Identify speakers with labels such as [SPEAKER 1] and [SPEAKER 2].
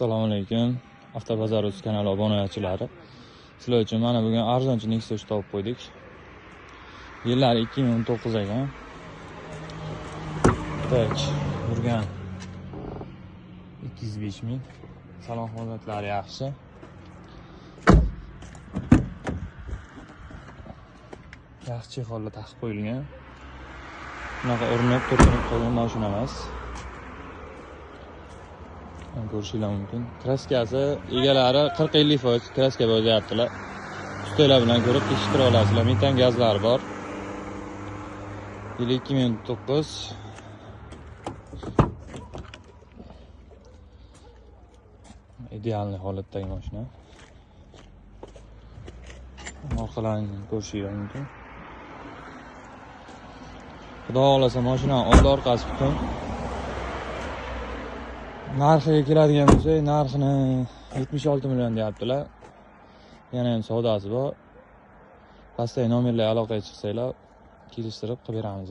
[SPEAKER 1] Assalomu alaykum. Avtobazar.uz kanali obunachilari. Sizlar uchun mana bugun arzonchi Nexus topib qo'ydik. Yillari 2019 ekan. Tak, yurgan 205 ming. Salon holatlari yaxshi. Yaxshi holda taqib qo'yilgan. Bunaqa o'rnab turib qolgan mashina emas. Ko'rishinglar mumkin. Kraskasi egalari 40-50% kraska bo'lyaptilar. Ustolar bilan ko'rib tekshirib olasizlar. Metan gazlari bor. Yil 2009. Ideal holatdagi mashina. Orqalarini ko'rishinglar mumkin. Xudo xolasa mashinaning old orqasi butun. Narxiga keladigan bo'lsak, narxini 76 million deyaptilar. Yana ham savdosi bor. Pastdagi nomerlarga aloqaga chiqsanglar, kelishtirib qilib beramiz.